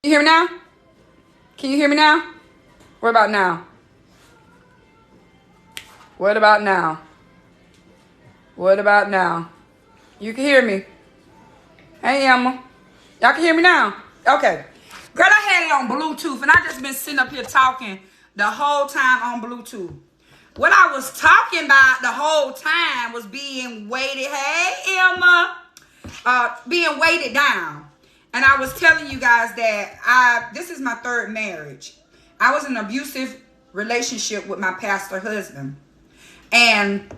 You hear me now? Can you hear me now? What about now? What about now? What about now? You can hear me. Hey, Emma. Y'all can hear me now? Okay. Girl, I had it on Bluetooth, and I just been sitting up here talking the whole time on Bluetooth. What I was talking about the whole time was being weighted. Hey, Emma. Being weighted down. And I was telling you guys that this is my third marriage. I was in an abusive relationship with my pastor husband. And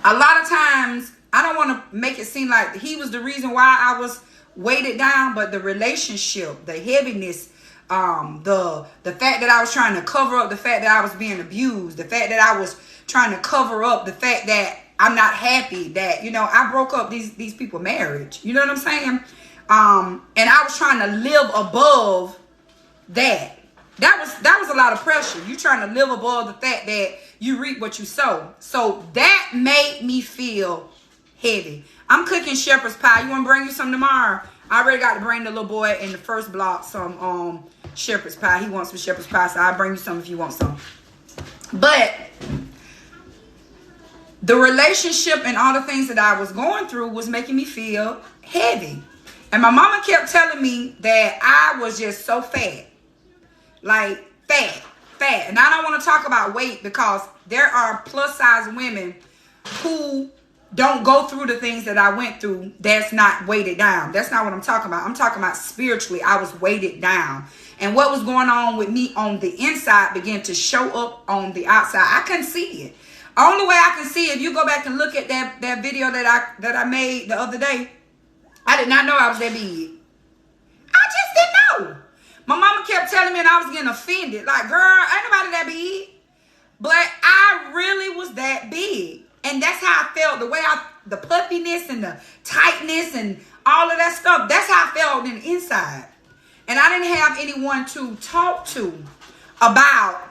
a lot of times, I don't want to make it seem like he was the reason why I was weighted down, but the relationship, the heaviness, the fact that I was trying to cover up the fact that I was being abused, the fact that I was trying to cover up the fact that I'm not happy, that, I broke up these people's marriage. You know what I'm saying? And I was trying to live above that. That was a lot of pressure. You trying to live above the fact that you reap what you sow. So that made me feel heavy. I'm cooking shepherd's pie. You want to bring you some tomorrow? I already got to bring the little boy in the first block some shepherd's pie. He wants some shepherd's pie, so I'll bring you some if you want some. But the relationship and all the things that I was going through was making me feel heavy. And my mama kept telling me that I was just so fat. Like, fat. And I don't want to talk about weight because there are plus size women who don't go through the things that I went through that's not weighted down. That's not what I'm talking about. I'm talking about spiritually. I was weighted down. And what was going on with me on the inside began to show up on the outside. I couldn't see it. Only way I can see it, if you go back and look at that video that I made the other day, I did not know I was that big. I just didn't know. My mama kept telling me and I was getting offended. Like, girl, ain't nobody that big. But I really was that big. And that's how I felt. The puffiness and the tightness and all of that stuff. That's how I felt on the inside. And I didn't have anyone to talk to about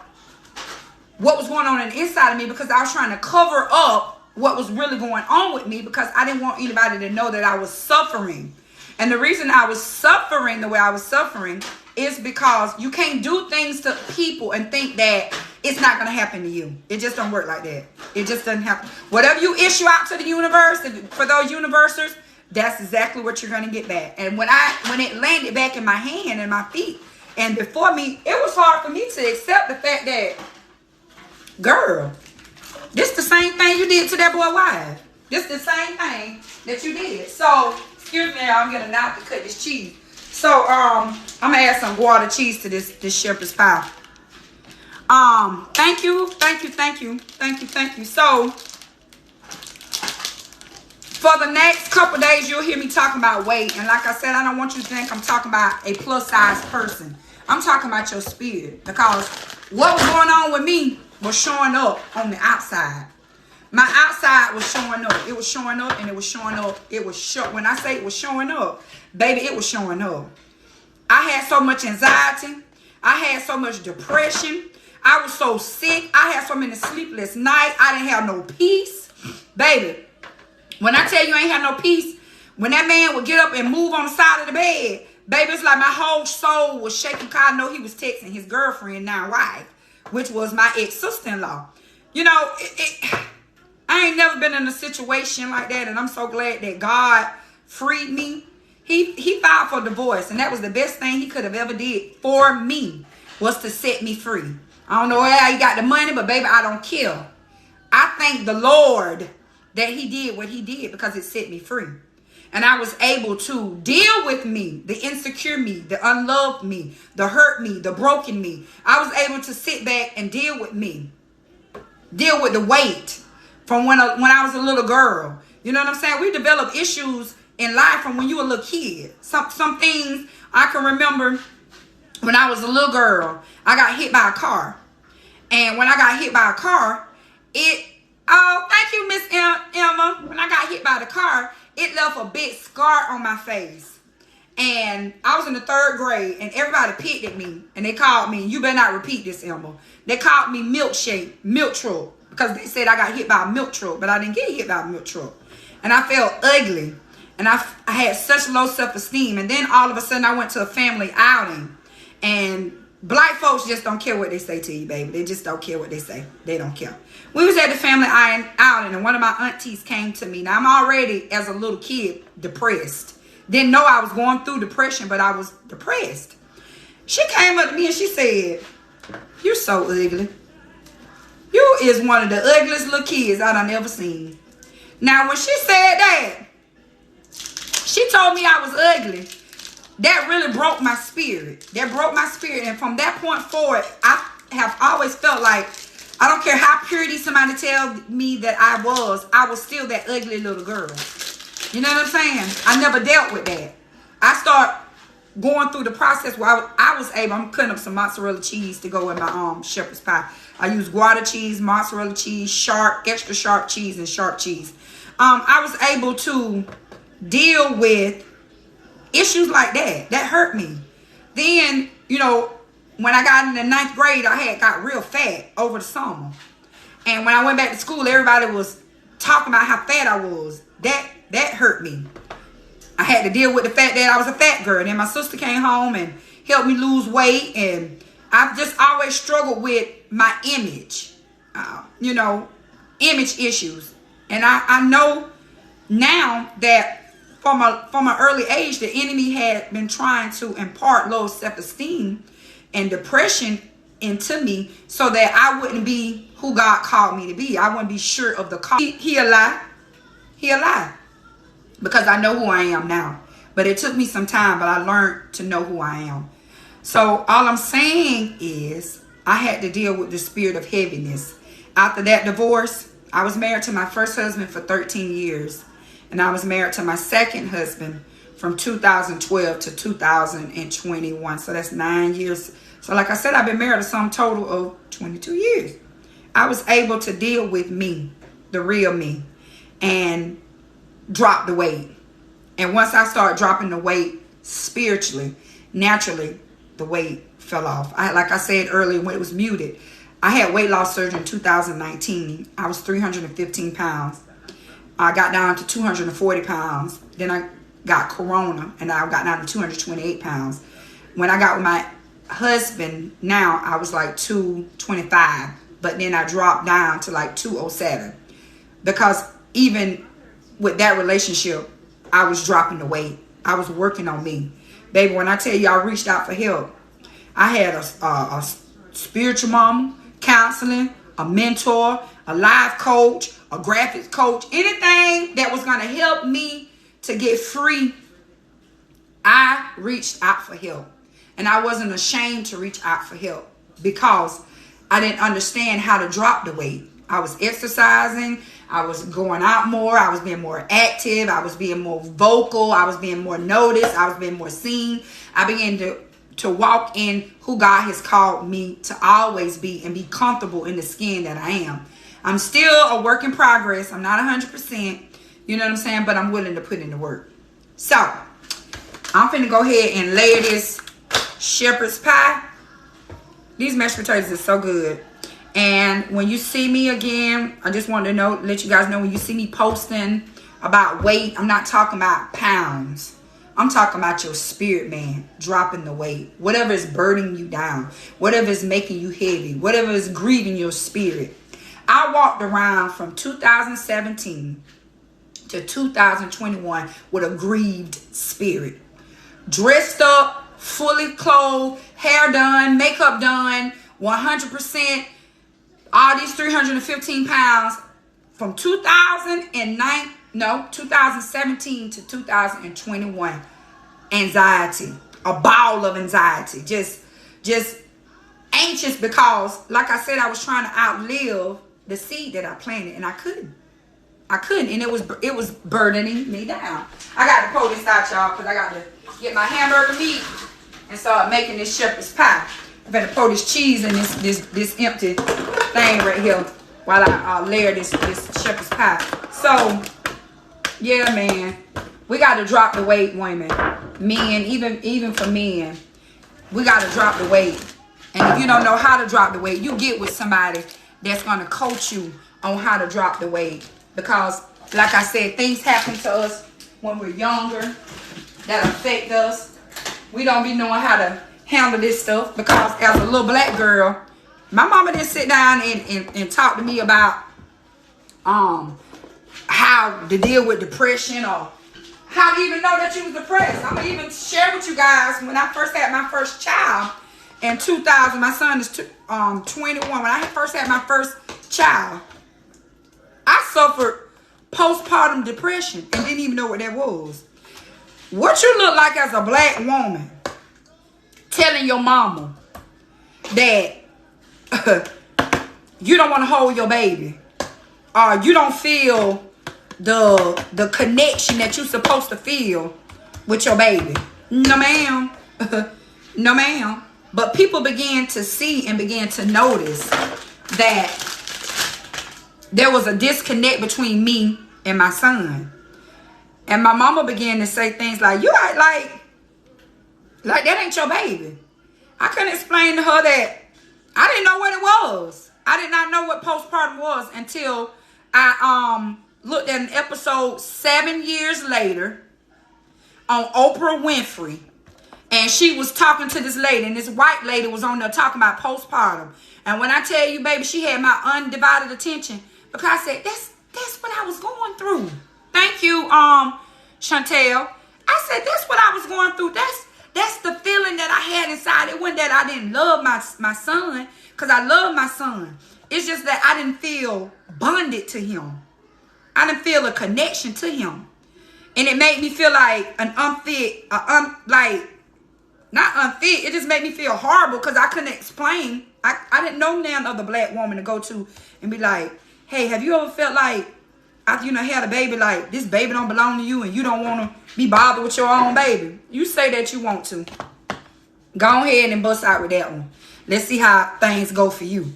what was going on the inside of me because I was trying to cover up what was really going on with me because I didn't want anybody to know that I was suffering. And the reason I was suffering the way I was suffering is because you can't do things to people and think that it's not going to happen to you. It just don't work like that. It just doesn't happen. Whatever you issue out to the universe, for those universers, that's exactly what you're going to get back. And when it landed back in my hand and my feet and before me, it was hard for me to accept the fact that, girl, this the same thing you did to that boy wife. This the same thing that you did. So, excuse me, I'm getting a knife to cut this cheese. So, I'm gonna add some Guarda cheese to this shepherd's pie. Thank you. So, for the next couple days, you'll hear me talking about weight. And like I said, I don't want you to think I'm talking about a plus size person. I'm talking about your spirit. Because what was going on with me was showing up on the outside. My outside was showing up. It was showing up and it was showing up. When I say it was showing up, baby, it was showing up. I had so much anxiety. I had so much depression. I was so sick. I had so many sleepless nights. I didn't have no peace. Baby, when I tell you I ain't had no peace, when that man would get up and move on the side of the bed, baby, it's like my whole soul was shaking because I know he was texting his girlfriend, now wife, which was my ex-sister-in-law. I ain't never been in a situation like that, and I'm so glad that God freed me. He filed for divorce, and that was the best thing he could have ever did for me, was to set me free. I don't know how he got the money, but baby, I don't care. I thank the Lord that he did what he did because it set me free. And I was able to deal with me, the insecure me, the unloved me, the hurt me, the broken me. I was able to sit back and deal with me. Deal with the weight from when I was a little girl. You know what I'm saying? We develop issues in life from when you were a little kid. Some things I can remember when I was a little girl. I got hit by a car. And when I got hit by a car, thank you, Miss Emma. When I got hit by the car, it left a big scar on my face. And I was in the 3rd grade, and everybody picked at me. And they called me, you better not repeat this, Emma. They called me milk truck. Because they said I got hit by a milk truck, but I didn't get hit by a milk truck. And I felt ugly. And I had such low self-esteem. And then all of a sudden I went to a family outing. And black folks just don't care what they say to you, baby. They just don't care what they say. They don't care. We was at the family outing, and one of my aunties came to me. Now, I'm already, as a little kid, depressed. Didn't know I was going through depression, but I was depressed. She came up to me and she said, "You're so ugly. You is one of the ugliest little kids I done ever seen." Now, when she said that, she told me I was ugly. That really broke my spirit. That broke my spirit. And from that point forward, I have always felt like, I don't care how pretty somebody tell me that I was still that ugly little girl. You know what I'm saying? I never dealt with that. I start going through the process where I'm cutting up some mozzarella cheese to go in my shepherd's pie. I use Gouda cheese, mozzarella cheese, sharp, extra sharp cheese, and sharp cheese. I was able to deal with issues like that. That hurt me. Then, you know, when I got in the 9th grade, I got real fat over the summer. And when I went back to school, everybody was talking about how fat I was. That hurt me. I had to deal with the fact that I was a fat girl. And then my sister came home and helped me lose weight. And I've just always struggled with my image. You know, image issues. And I know now that from an early age, the enemy had been trying to impart low self-esteem and depression into me so that I wouldn't be who God called me to be. I wouldn't be sure of the call. He a lie. He a lie. Because I know who I am now. But it took me some time, but I learned to know who I am. So all I'm saying is I had to deal with the spirit of heaviness. After that divorce, I was married to my first husband for 13 years. And I was married to my second husband from 2012 to 2021. So that's 9 years. So like I said, I've been married a sum total of 22 years. I was able to deal with me, the real me, and drop the weight. And once I started dropping the weight spiritually, naturally, the weight fell off. Like I said earlier when it was muted, I had weight loss surgery in 2019. I was 315 pounds. I got down to 240 pounds. Then I got corona and I got down to 228 pounds. When I got with my husband, now I was like 225. But then I dropped down to like 207. Because even with that relationship, I was dropping the weight. I was working on me. Baby, when I tell you I reached out for help, I had a spiritual mama, counseling, a mentor, a life coach, a graphics coach, anything that was going to help me to get free. I reached out for help. And I wasn't ashamed to reach out for help because I didn't understand how to drop the weight. I was exercising. I was going out more. I was being more active. I was being more vocal. I was being more noticed. I was being more seen. I began to walk in who God has called me to always be and be comfortable in the skin that I am. I'm still a work in progress. I'm not 100%. You know what I'm saying? But I'm willing to put in the work. So, I'm finna go ahead and layer this shepherd's pie. These mashed potatoes are so good. And when you see me again, I just wanted to let you guys know, when you see me posting about weight, I'm not talking about pounds. I'm talking about your spirit, man, dropping the weight. Whatever is burdening you down, whatever is making you heavy, whatever is grieving your spirit. I walked around from 2017 to 2021 with a grieved spirit. Dressed up, fully clothed, hair done, makeup done, 100%. All these 315 pounds from 2017 to 2021. Anxiety, a ball of anxiety. Just anxious because, like I said, I was trying to outlive the seed that I planted, and I couldn't. And it was burdening me down. I got to pull this out, y'all, because I got to get my hamburger meat and start making this shepherd's pie. I better pour this cheese in this empty thing right here while I layer this shepherd's pie. So, yeah, man, we got to drop the weight, women, men, even for men, we got to drop the weight. And if you don't know how to drop the weight, you get with somebody that's going to coach you on how to drop the weight. Because, like I said, things happen to us when we're younger that affect us. We don't be knowing how to handle this stuff because as a little black girl, my mama didn't sit down and talk to me about how to deal with depression or how to even know that you was depressed. I'm gonna even share with you guys when I first had my first child in 2000. My son is 21. When I first had my first child, I suffered postpartum depression and didn't even know what that was. What you look like as a black woman telling your mama that you don't want to hold your baby or you don't feel the connection that you're supposed to feel with your baby. No, ma'am. No, ma'am. But people began to see and began to notice that there was a disconnect between me and my son. And my mama began to say things like, you act like that ain't your baby. I couldn't explain to her that I didn't know what it was. I did not know what postpartum was until I looked at an episode 7 years later on Oprah Winfrey. And she was talking to this lady, and this white lady was on there talking about postpartum. And when I tell you, baby, she had my undivided attention because I said, that's what I was going through. Thank you, Chantel. I said, that's what I was going through. That's the feeling that I had inside. It wasn't that I didn't love my son, because I love my son. It's just that I didn't feel bonded to him. I didn't feel a connection to him. And it made me feel like an unfit, not unfit. It just made me feel horrible because I couldn't explain. I didn't know none other black woman to go to and be like, hey, have you ever felt like after you had a baby, like this baby don't belong to you and you don't want to be bothered with your own baby? You say that you want to. Go ahead and bust out with that one. Let's see how things go for you.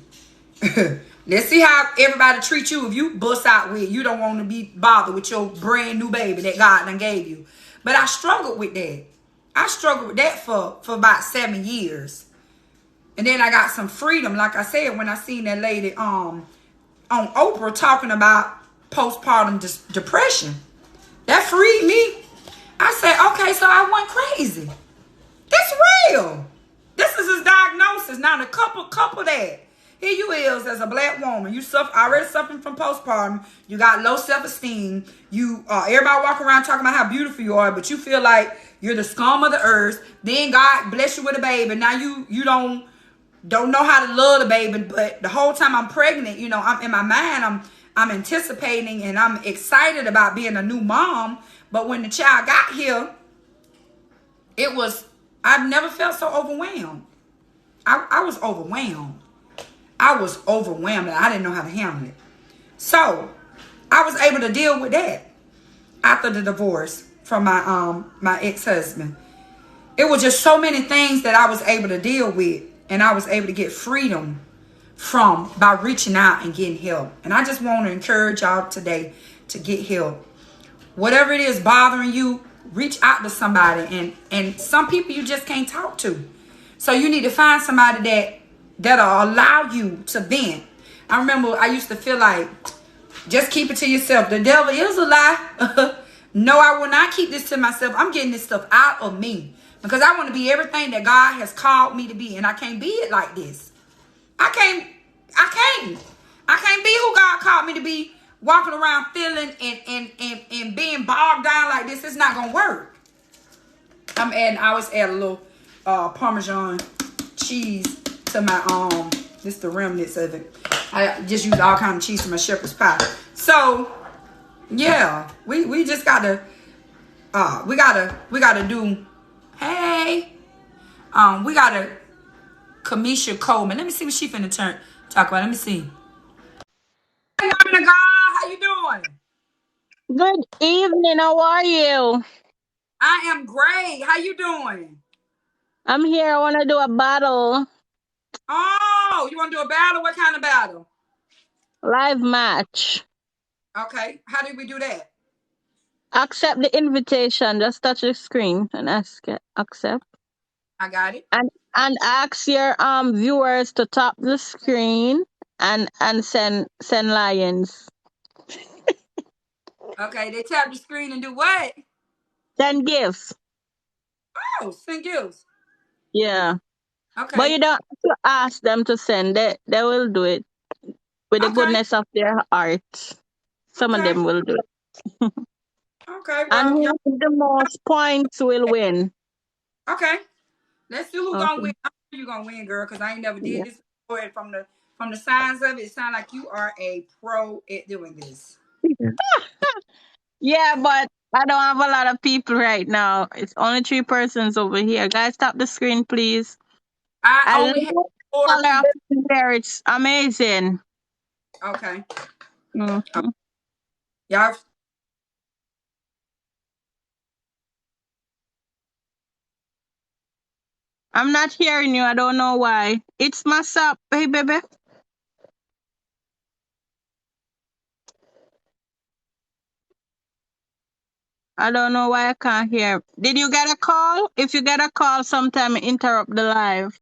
Let's see how everybody treats you if you bust out with you don't want to be bothered with your brand new baby that God done gave you. But I struggled with that. I struggled with that for about 7 years. And then I got some freedom, like I said, when I seen that lady on Oprah talking about postpartum depression. That freed me. I said, okay, so I went crazy. That's real. This is his diagnosis. Now the couple that. Here you is as a black woman. You already suffering from postpartum. You got low self-esteem. You everybody walk around talking about how beautiful you are, but you feel like you're the scum of the earth. Then God bless you with a baby. Now you don't know how to love the baby, but the whole time I'm pregnant, I'm in my mind, I'm anticipating and I'm excited about being a new mom. But when the child got here, I've never felt so overwhelmed. I was overwhelmed. I was overwhelmed and I didn't know how to handle it. So I was able to deal with that after the divorce from my ex-husband. It was just so many things that I was able to deal with, and I was able to get freedom from by reaching out and getting help. And I just want to encourage y'all today to get help. Whatever it is bothering you, reach out to somebody. And some people you just can't talk to. So you need to find somebody that'll allow you to vent. I remember I used to feel like, just keep it to yourself. The devil is a lie. No, I will not keep this to myself. I'm getting this stuff out of me because I want to be everything that God has called me to be. And I can't be it like this. I can't be who God called me to be, walking around feeling and being bogged down like this. It's not going to work. I always add a little Parmesan cheese to my this is the remnants of it. I just use all kind of cheese to my shepherd's pie. So yeah, we just gotta we gotta do, hey, we gotta Kamisha Coleman. Let me see what she finna talk about. Let me see. Hey, woman of God, how you doing? Good evening. How are you? I am great. How you doing? I'm here. I want to do a battle, Oh, you want to do a battle? What kind of battle? live match. Okay. How did we do that? Accept the invitation. Just touch the screen and accept. I got it. And ask your viewers to tap the screen and send lions. Okay. They tap the screen and do what? Send gifts. Oh, send gifts. Yeah. But Okay. you don't have to ask them to send it. They will do it with the Okay. goodness of their heart. Some of Okay. them will do it. Okay. And Well, who yeah. has the most points will win. Okay. Let's see who gonna Okay. win. I know you gonna win, girl, because I ain't never did Yeah. this before. And from the signs of it, it sounds like you are a pro at doing this. Yeah, but I don't have a lot of people right now. It's only 3 persons over here. Guys, stop the screen, please. I I love only have the four color of people. the hair. It's amazing. Okay. Mhm. Y'all. I'm not hearing you. I don't know why. It's mess up. Hey, baby. I don't know why I can't hear. Did you get a call? If you get a call, sometime interrupt the live.